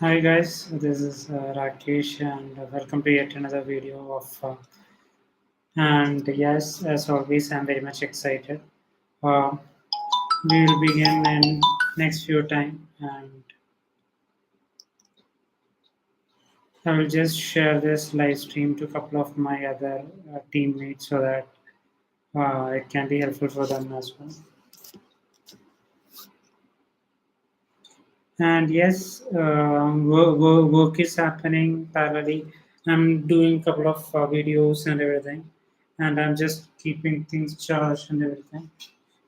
Hi guys, this is Rakesh and welcome to yet another video of and yes, as always, I'm very much excited. Uh, we will begin in next few time and I will just share this live stream to a couple of my other teammates so that it can be helpful for them as well. And yes, work is happening parallelly. I'm doing a couple of videos and everything, and I'm just keeping things charged and everything.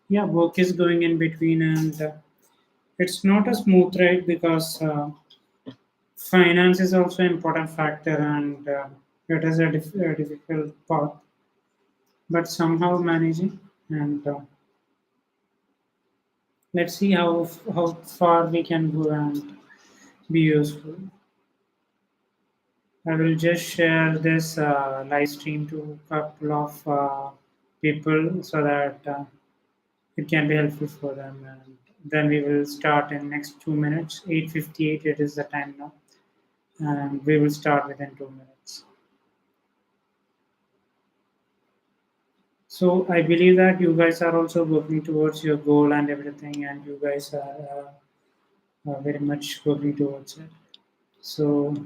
Yeah, work is going in between, and it's not a smooth ride because finance is also an important factor, and it is a difficult part, but somehow managing. And let's see how far we can go and be useful. I will just share this live stream to a couple of people so that it can be helpful for them. And then we will start in next 2 minutes. 8:58. It is the time now, and we will start within 2 minutes. So I believe that you guys are also working towards your goal and everything, and you guys are very much working towards it. So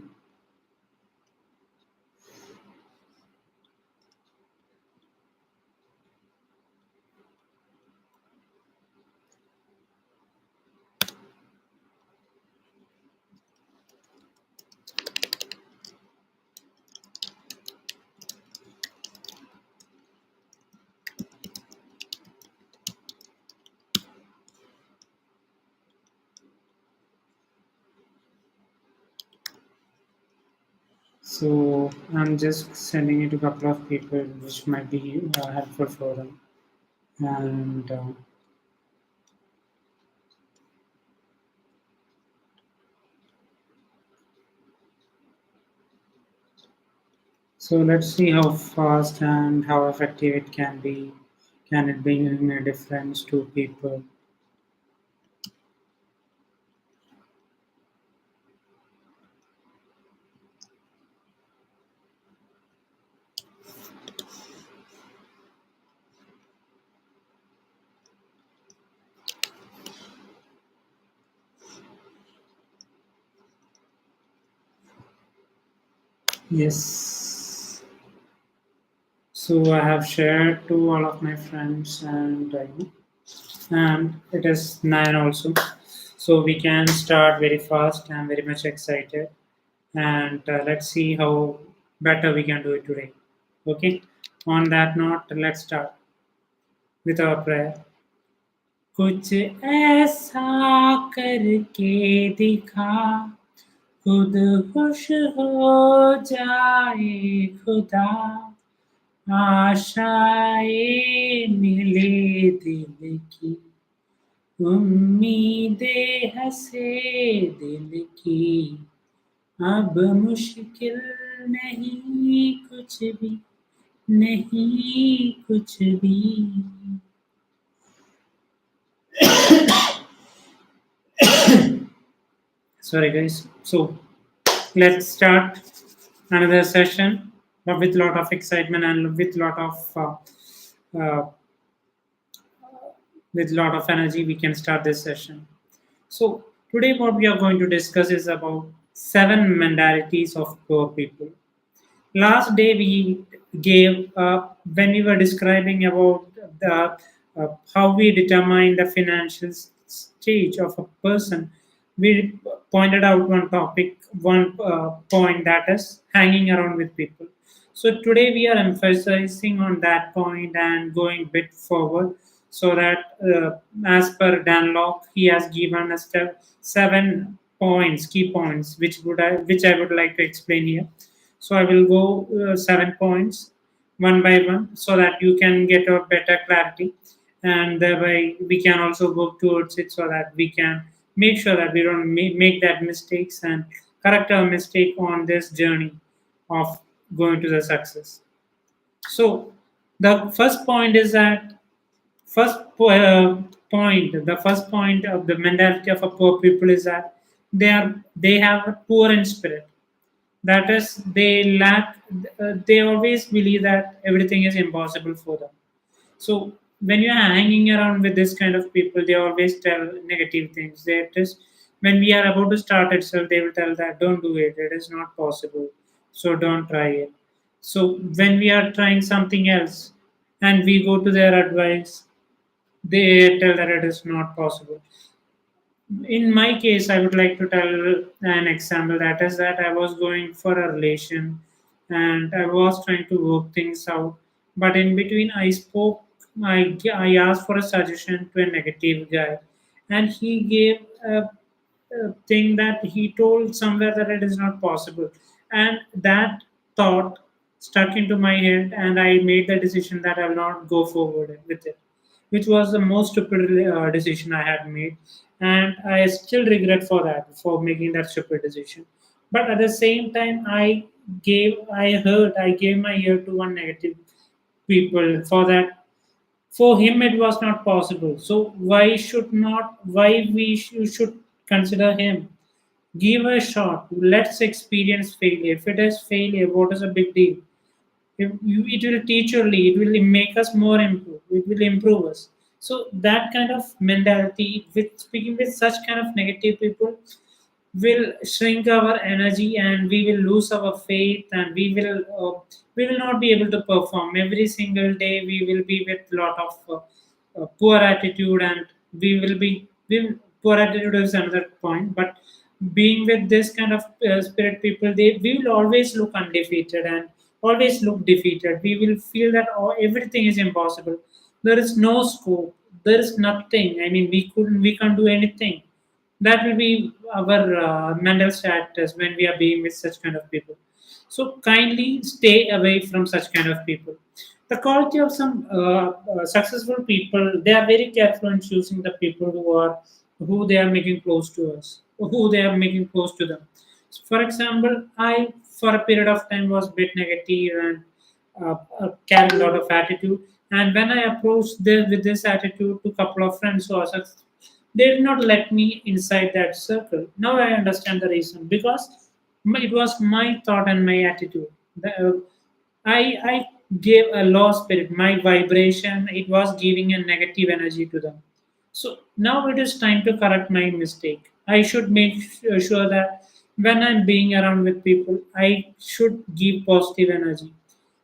So I'm just sending it to a couple of people, which might be helpful for them. And so let's see how fast and how effective it can be. Can it bring a difference to people? Yes. So I have shared to all of my friends, and it is 9 also. So we can start very fast. I'm very much excited, and let's see how better we can do it today. Okay. On that note, let's start with our prayer. कुछ ऐसा करके दिखा खुद खुश हो जाए खुदा आशाएं मिले दिल की उम्मीदें हंसे दिल की अब मुश्किल नहीं कुछ भी नहीं कुछ भी sorry guys, so let's start another session but with lot of excitement and uh, with lot of energy we can start this session. So today what we are going to discuss is about 7 mentalities of poor people. Last day we gave when we were describing about the how we determine the financial stage of a person, we pointed out one topic, one point, that is hanging around with people. So today we are emphasizing on that point and going bit forward, so that as per Danlok he has given us 7 points, key points, which I would like to explain here. So I will go 7 points one by one so that you can get a better clarity, and thereby we can also work towards it so that we can make sure that we don't make that mistakes and correct our mistake on this journey of going to the success. So the first point is that first point, the first point of the mentality of a poor people is that they have a poor in spirit. That is, they lack. They always believe that everything is impossible for them. So when you are hanging around with this kind of people, they always tell negative things. They just when we are about to start itself, they will tell that don't do it. It is not possible. So don't try it. So when we are trying something else, and we go to their advice, they tell that it is not possible. In my case, I would like to tell an example, that is that I was going for a relation and I was trying to work things out, but in between I asked for a suggestion to a negative guy, and he gave a thing that he told somewhere that it is not possible, and that thought stuck into my head, and I made the decision that I will not go forward with it, which was the most stupid decision I had made, and I still regret for that, for making that stupid decision. But at the same time, I gave my ear to one negative people for that. For him, it was not possible. So why should not? Why should consider him? Give a shot. Let's experience failure. If it is failure, what is a big deal? It will teach early, it will make us more improve, it will improve us. So that kind of mentality, with speaking with such kind of negative people, will shrink our energy, and we will lose our faith, and we will not be able to perform every single day. We will be with lot of poor attitude, and poor attitude is another point, but being with this kind of spirit people, they we will always look undefeated and always look defeated. We will feel that everything is impossible, there is no scope, there is nothing, I mean we can't do anything. That will be our mental status when we are being with such kind of people. So kindly stay away from such kind of people. The quality of some successful people, they are very careful in choosing the people who they are making close to us, who they are making close to them. So for example, I for a period of time was a bit negative and carried a lot of attitude. And when I approached with this attitude to a couple of friends who are successful, they did not let me inside that circle. Now I understand the reason, because it was my thought and my attitude. I gave a low spirit, my vibration. It was giving a negative energy to them. So now it is time to correct my mistake. I should make sure that when I'm being around with people, I should give positive energy.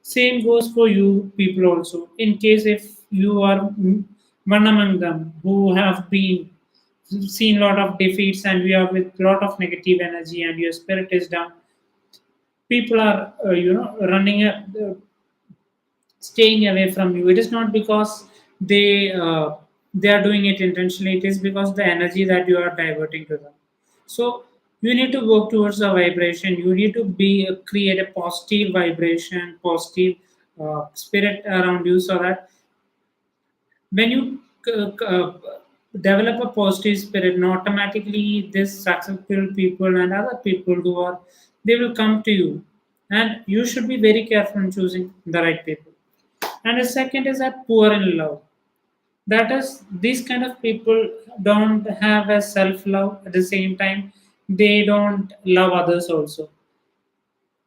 Same goes for you people also. In case if you are one among them who have been seen a lot of defeats, and we are with lot of negative energy and your spirit is down, people are running staying away from you. It is not because they are doing it intentionally, it is because the energy that you are diverting to them. So you need to work towards the vibration. You need to create a positive vibration, positive spirit around you, so that when you develop a positive spirit, and automatically this successful people and other people who are, they will come to you, and you should be very careful in choosing the right people. And the second is that poor in love. That is, these kind of people don't have a self love. At the same time, they don't love others also.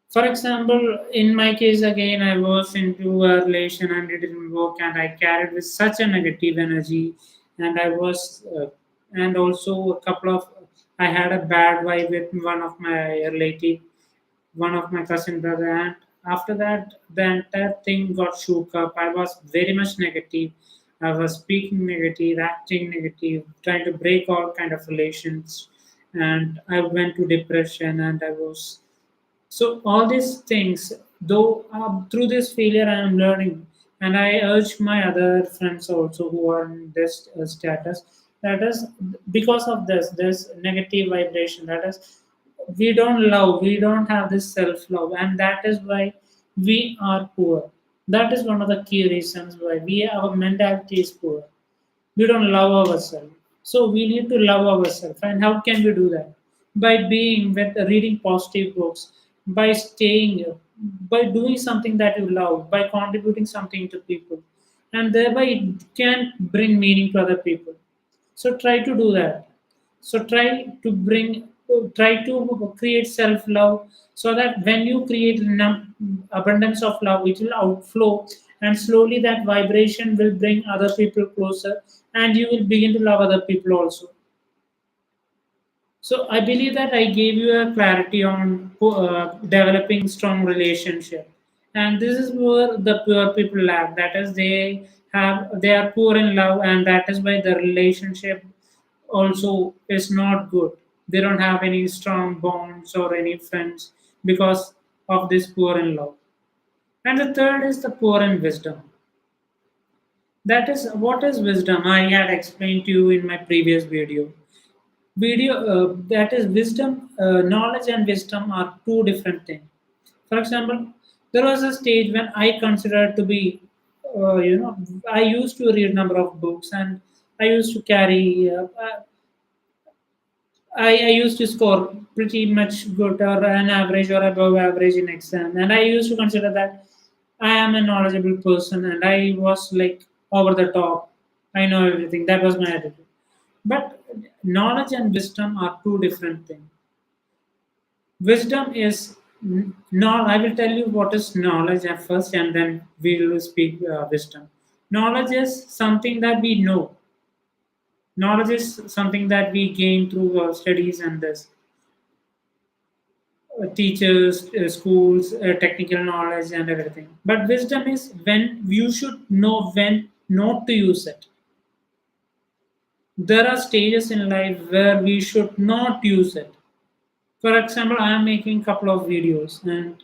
For example, in my case again, I was into a relation and it didn't work, and I carried with such a negative energy, and I was, and also a couple of, I had a bad vibe with one of my relative, one of my cousin brother, and after that, the entire thing got shook up. I was very much negative. I was speaking negative, acting negative, trying to break all kind of relations, and I went to depression, and I was so all these things, though through this failure, I am learning, and I urge my other friends also who are in this status. That is because of this negative vibration. That is, we don't have this self love, and that is why we are poor. That is one of the key reasons why our mentality is poor. We don't love ourselves. So we need to love ourselves. And how can we do that? By being with reading positive books, by staying, by doing something that you love, by contributing something to people, and thereby it can bring meaning to other people. So try to do that. So try to bring try to create self love, so that when you create abundance of love, it will outflow, and slowly that vibration will bring other people closer, and you will begin to love other people also. So I believe that I gave you a clarity on developing strong relationship, and this is where the poor people lack. That is, they are poor in love, and that is why the relationship also is not good. They don't have any strong bonds or any friends because of this poor in love. And the third is the poor in wisdom. That is, what is wisdom? I had explained to you in my previous that is wisdom. Knowledge and wisdom are two different things. For example, there was a stage when I considered to be, I used to read number of books, and I used to carry. I used to score pretty much good or an average or above average in exam, and I used to consider that I am a knowledgeable person, and I was like over the top. I know everything. That was my attitude. But knowledge and wisdom are two different things. Wisdom is no. I will tell you what is knowledge at first, and then we will speak wisdom. Knowledge is something that we know. Knowledge is something that we gain through studies and this teachers, schools, technical knowledge, and everything. But wisdom is when you should know when not to use it. There are stages in life where we should not use it. For example, I am making couple of videos and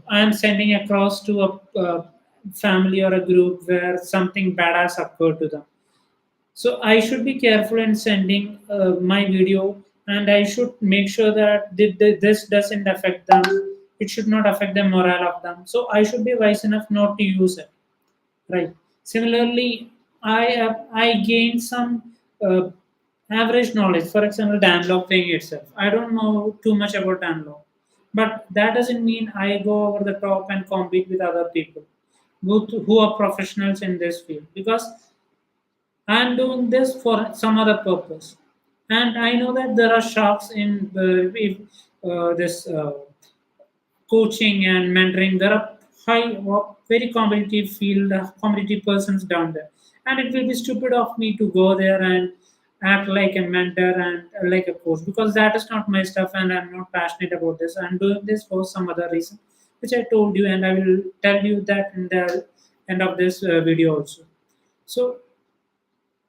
I am sending across to a family or a group where something bad has occurred to them. So I should be careful in sending my video, and I should make sure that this doesn't affect them. It should not affect the morale of them. So I should be wise enough not to use it. Right. Similarly, I gained some uh, average knowledge. For example, Danlok thing itself. I don't know too much about Danlok, but that doesn't mean I go over the top and compete with other people who are professionals in this field, because I'm doing this for some other purpose, and I know that there are sharks in this coaching and mentoring. There are very competitive field, competitive persons down there, and it will be stupid of me to go there and act like a mentor and like a coach, because that is not my stuff, and I'm not passionate about this. I'm doing this for some other reason, which I told you, and I will tell you that in the end of this video also.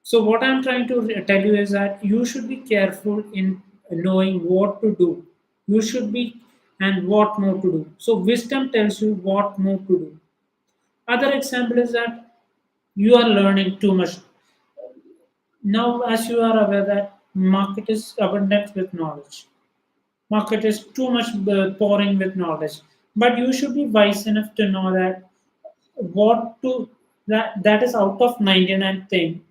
So what I'm trying to tell you is that you should be careful in knowing what to do. You should be and what not to do. So wisdom tells you what not to do. Other example is that you are learning too much. Now, as you are aware that market is abundant with knowledge. Market is too much pouring with knowledge. But you should be wise enough to know that what to that is out of 99 thing,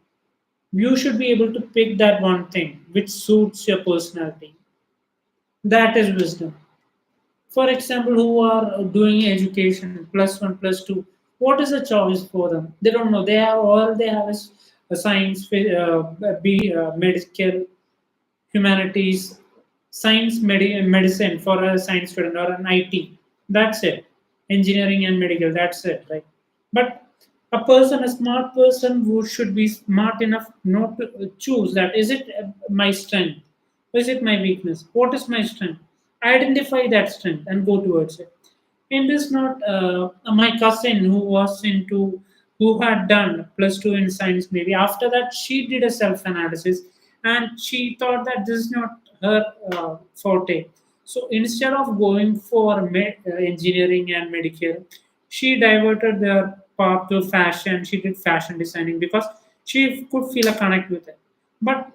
you should be able to pick that one thing which suits your personality. That is wisdom. For example, who are doing education plus one plus two, what is the choice for them? They don't know. They have all they have is a science, medical, humanities, medicine for a science student, or an IT. That's it. Engineering and medical. That's it, right? But a person, a smart person, who should be smart enough not to choose that. Is it my strength? Or is it my weakness? What is my strength? Identify that strength and go towards it. In this note, my cousin who had done plus two in science, maybe after that she did a self analysis, and she thought that this is not her forte. So instead of going for engineering and medical, she diverted their path to fashion. She did fashion designing because she could feel a connect with it. But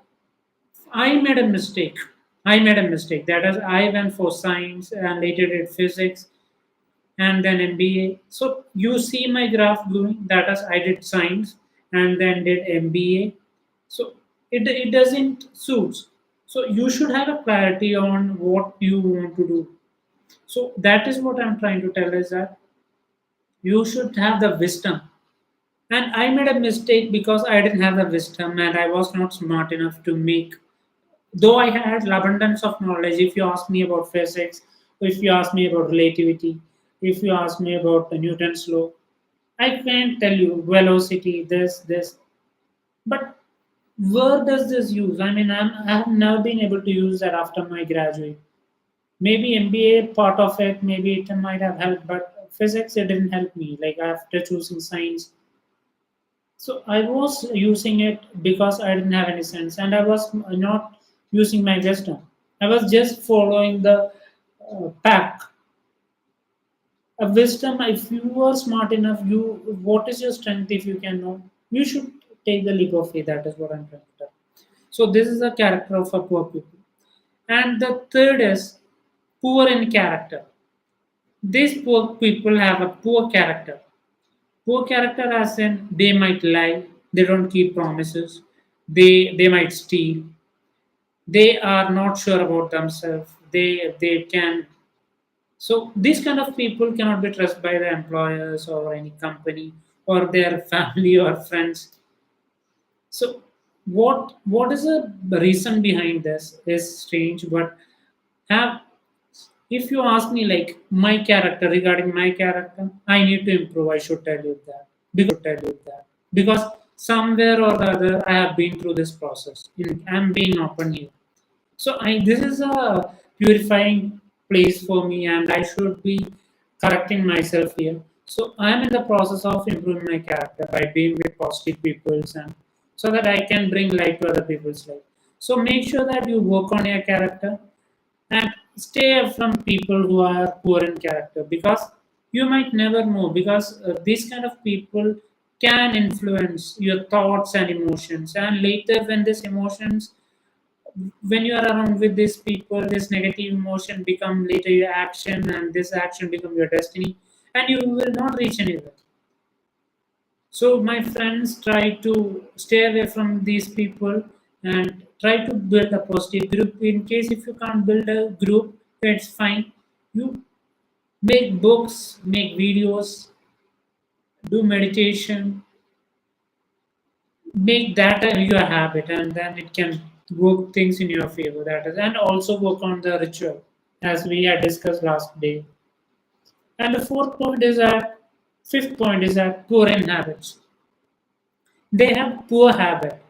I made a mistake. I made a mistake. That is, I went for science and later did physics and then MBA. So you see my graph going. That is, I did science and then did MBA. So it doesn't suit. So you should have a clarity on what you want to do. So that is what I'm trying to tell is that you should have the wisdom. And I made a mistake because I didn't have the wisdom and I was not smart enough to make. Though I had abundance of knowledge, if you ask me about physics, if you ask me about relativity, if you ask me about Newton's law, I can't tell you velocity, this. But where does this use? I mean, I have never been able to use that after my graduate. Maybe MBA part of it, maybe it might have helped, but physics it didn't help me. Like after choosing science, so I was using it because I didn't have any sense, and I was not using my wisdom. I was just following the pack. A wisdom. If you are smart enough, you what is your strength? If you can know, you should take the leap of faith. That is what I'm trying to tell. So this is the character of a poor people, and the third is poor in character. These poor people have a poor character. Poor character as in they might lie, they don't keep promises, they might steal, they are not sure about themselves, they can. So these kind of people cannot be trusted by the employers or any company or their family or friends. So what is the reason behind this is strange, but have if you ask me like my character regarding my character, I need to improve. I should tell you that because somewhere or the other I have been through this process. I'm being open here. So I this is a purifying place for me, and I should be correcting myself here. So I am in the process of improving my character by being with positive people, and so that I can bring light to other people's life. So make sure that you work on your character and stay away from people who are poor in character because you might never know because these kind of people can influence your thoughts and emotions, and later when these emotions, when you are around with these people, this negative emotion become later your action, and this action become your destiny, and you will not reach anywhere. So my friends try to stay away from these people and try to build a positive group. In case if you can't build a group, it's fine. You make books, make videos, do meditation, make that your habit, and then it can work things in your favor. That is, and also work on the ritual as we had discussed last day. And the fourth point is that fifth point is that poor in habits. They have poor habit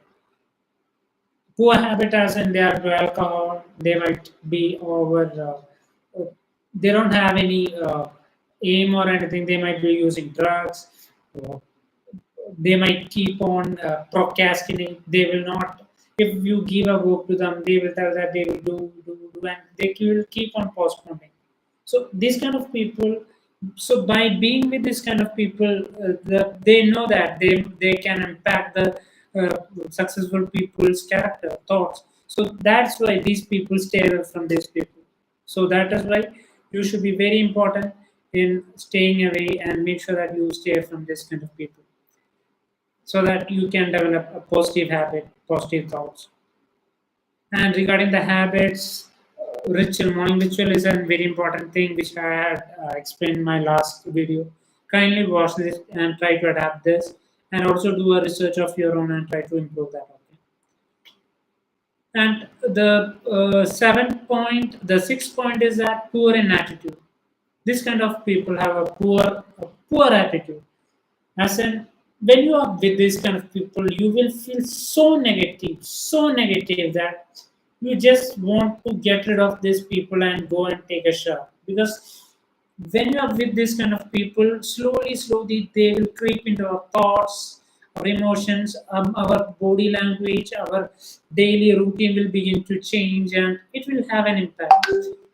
as in they are to alcohol, they might be over, they don't have any aim or anything, they might be using drugs, uh, they might keep on procrastinating, they will not, if you give a work to them, they will tell that they will do, and they will keep on postponing. So these kind of people, so by being with this kind of people, they know that they can impact the successful people's character thoughts. So that's why these people stay away from these people. So that is why you should be very important in staying away and make sure that you stay from this kind of people so that you can develop a positive habit, positive thoughts. And regarding the habits, ritual, morning ritual is a very important thing which I had explained in my last video. Kindly watch this and try to adapt this, and also do a research of your own and try to improve that. Okay. And the sixth point is that poor in attitude. This kind of people have a poor attitude. As in, when you are with these kind of people, you will feel so negative that you just want to get rid of these people and go and take a shower. Because when you are with this kind of people, slowly, they will creep into our thoughts, our emotions, our body language, our daily routine will begin to change, and it will have an impact.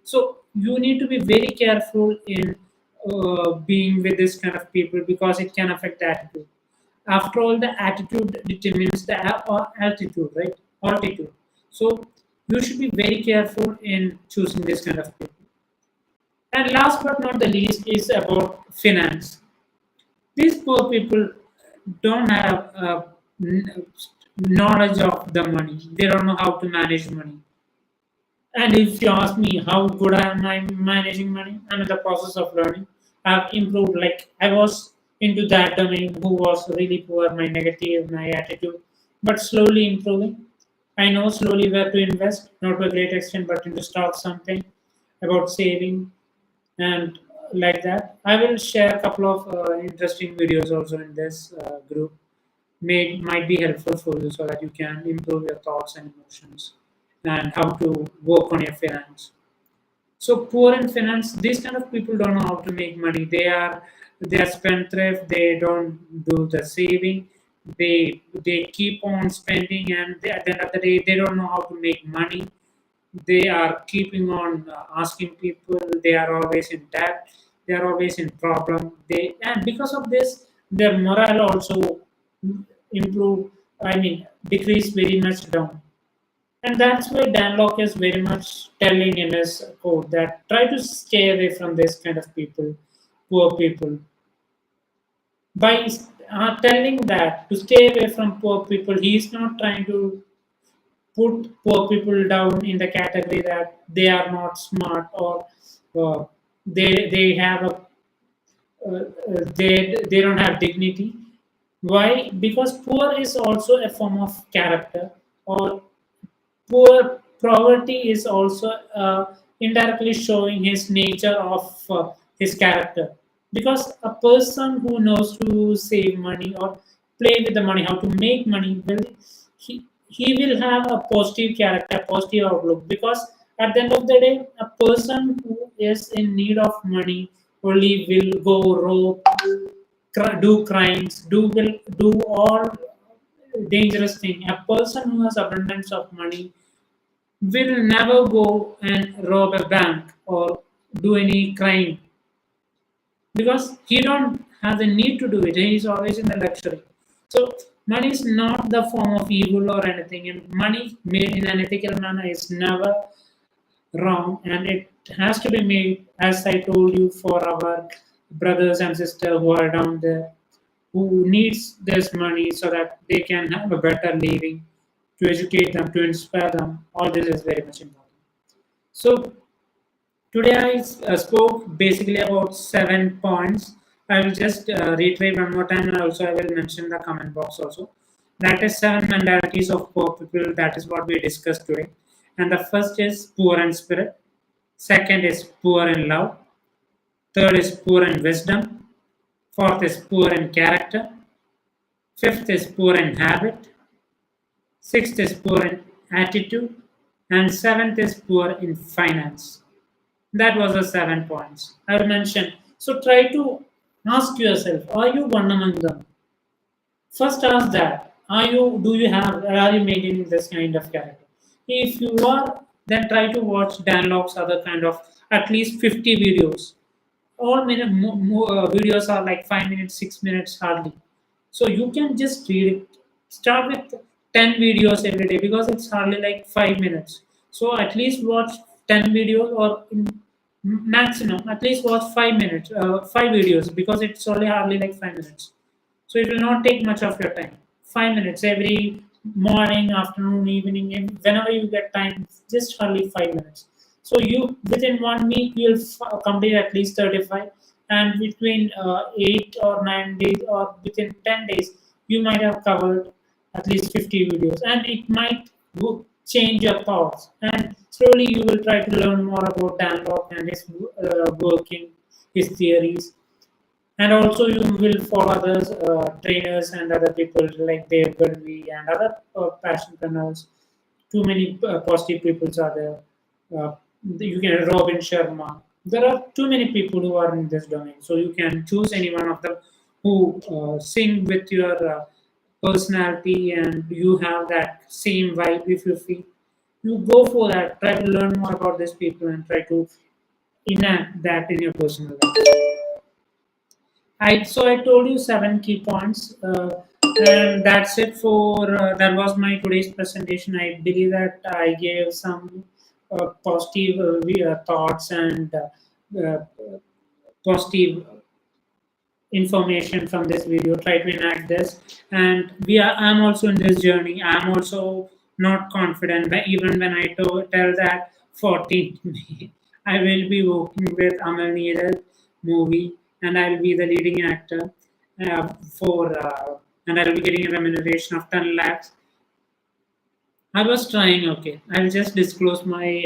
So you need to be very careful in being with this kind of people because it can affect the attitude. After all, the attitude determines the altitude, right? Altitude. So you should be very careful in choosing this kind of people. And last but not the least is about finance. These poor people don't have knowledge of the money. They don't know how to manage money. And if you ask me how good am I managing money, I'm in the process of learning. I've improved. Like I was into that domain who was really poor, my negative, my attitude, but slowly improving. I know slowly where to invest, not to a great extent, but into stock something about saving and like that. I will share a couple of interesting videos also in this group. Might be helpful for you so that you can improve your thoughts and emotions and how to work on your finance. So poor in finance, these kind of people don't know how to make money. They are spendthrift. They don't do the saving. They keep on spending, and at the end of the day, they don't know how to make money. They are keeping on asking people. They are always in debt. They are always in problem. And because of this, their morale also improve. I mean, decrease very much down. And that's why Danlok is very much telling in his code that try to stay away from this kind of people, poor people. By telling that to stay away from poor people, he is not trying to put poor people down in the category that they are not smart or they have a they don't have dignity. Why? Because poor is also a form of character, or poor poverty is also indirectly showing his nature of his character. Because a person who knows to save money or play with the money, how to make money, will he will have a positive character, positive outlook. Because at the end of the day, a person who is in need of money only will go rob, do crimes, will do all dangerous thing. A person who has abundance of money will never go and rob a bank or do any crime because he don't have the need to do it. He is always in the luxury. So money is not the form of evil or anything, and money made in an ethical manner is never wrong, and it has to be made, as I told you, for our brothers and sisters who are down there, who needs this money so that they can have a better living, to educate them, to inspire them. All this is very much important. So today I spoke basically about 7 points. I will just reiterate one more time, and also I will mention the comment box also. That is seven mentalities of poor people. That is what we discussed today. And the first is poor in spirit. Second is poor in love. Third is poor in wisdom. Fourth is poor in character. Fifth is poor in habit. Sixth is poor in attitude. And seventh is poor in finance. That was the 7 points I will mention. So try to ask yourself, are you one among them? First ask that. Are you maintaining this kind of character? If you are, then try to watch Danlok's other kind of at least 50 videos. All videos are like 5 minutes, 6 minutes hardly. So you can just read it. Start with 10 videos every day because it's hardly like 5 minutes. So at least watch 10 videos, or in maximum at least watch 5 minutes, 5 videos, because it's only hardly like 5 minutes. So it will not take much of your time. 5 minutes every morning, afternoon, evening, and whenever you get time, just hardly 5 minutes. So you within 1 week you'll complete at least 35, and between 8 or 9 days, or within 10 days, you might have covered at least 50 videos, and it might change your thoughts. And slowly you will try to learn more about Danlok and his working, his theories, and also you will follow others, trainers and other people like Dave Gulvi and other passionpreneurs. Too many positive people are there. You can Robin Sharma. There are too many people who are in this domain, so you can choose any one of them who sing with your personality, and you have that same vibe. If you feel, you go for that. Try to learn more about these people and try to enact that in your personal life. I told you 7 key points, and that's it for that was my today's presentation. I believe that I gave some positive thoughts and uh, positive information from this video. Try to enact this, and I'm also in this journey. I'm also not confident, but even when I tell that 14th May, I will be working with Amal Neeraj movie, and I will be the leading actor. for and I'll be getting a remuneration of 10 lakhs. I was trying, okay. I'll just disclose my.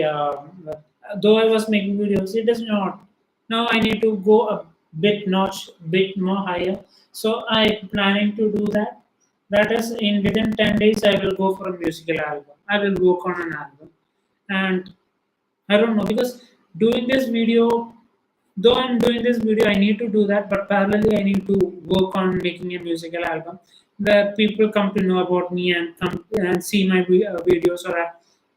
Though I was making videos, it does not. Now I need to go a bit more higher. So I'm planning to do that. That is, in within 10 days, I will go for a musical album. I will work on an album, and I don't know because doing this video, though I'm doing this video, I need to do that, but parallelly, I need to work on making a musical album where people come to know about me and come and see my videos, or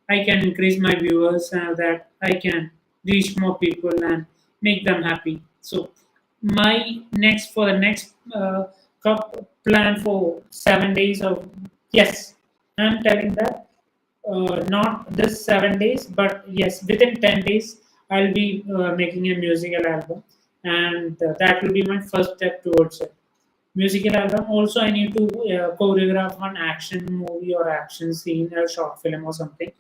I can increase my viewers that I can reach more people and make them happy. So, my next for the next plan for 7 days of yes, I'm telling that not this 7 days, but yes, within 10 days, I'll be making a musical album, and that will be my first step towards it. Musical album. Also, I need to choreograph an action movie or action scene, or short film or something,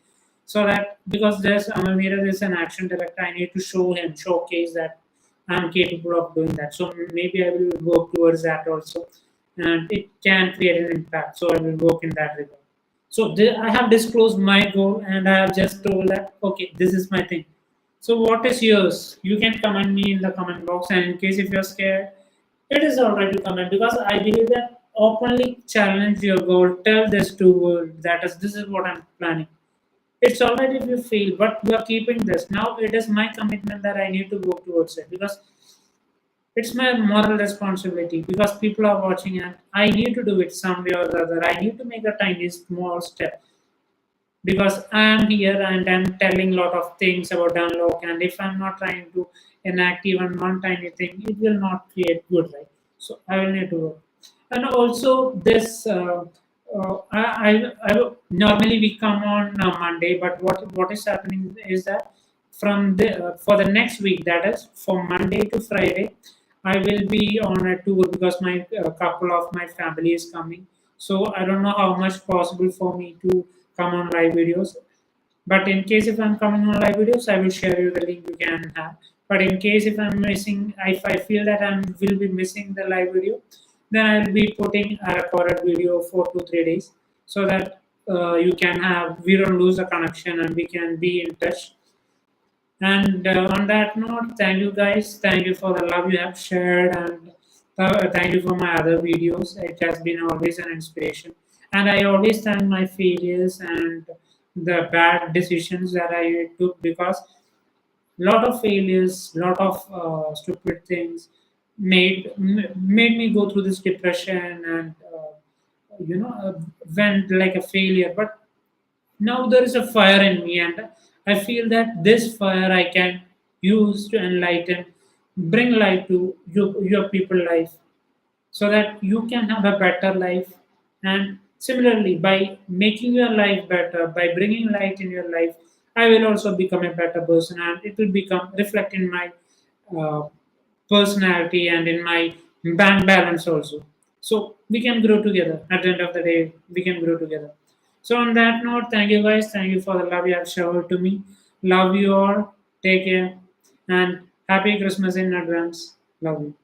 so that because there's Amalmira is an action director, I need to show him, showcase that I'm capable of doing that. So maybe I will work towards that also, and it can create an impact. So I will work in that regard. So I have disclosed my goal, and I have just told that okay, this is my thing. So what is yours? You can comment me in the comment box, and in case if you're scared, it is alright to comment because I believe that openly challenge your goal. Tell this to world that is this is what I'm planning. It's alright if you fail, but you are keeping this. Now it is my commitment that I need to work towards it because it's my moral responsibility because people are watching and I need to do it some way or the other. I need to make a tiny small step because I am here and I'm telling a lot of things about Danlok, and if I'm not trying to enact even one tiny thing, it will not create good, right? So I will need to work. And also this, normally we come on Monday, but what is happening is that from the for the next week, that is from Monday to Friday, I will be on a tour because my couple of my family is coming. So I don't know how much possible for me to come on live videos. But in case if I'm coming on live videos, I will share you the link you can have. But in case if I'm missing, if I feel that I will be missing the live video, then I'll be putting a recorded video for 2 3 days so that you can have we don't lose the connection and we can be in touch. And on that note, thank you guys. Thank you for the love you have shared, and thank you for my other videos. It has been always an inspiration. And I always thank my failures and the bad decisions that I took because lot of failures, lot of stupid things made me go through this depression and went like a failure. But now there is a fire in me, and I feel that this fire I can use to enlighten, bring light to your people life so that you can have a better life. And similarly, by making your life better, by bringing light in your life, I will also become a better person, and it will become reflect in my uh, personality and in my bank balance also. So we can grow together. At the end of the day, we can grow together. So on that note, thank you guys. Thank you for the love you have showered to me. Love you all. Take care and happy Christmas in advance. Love you.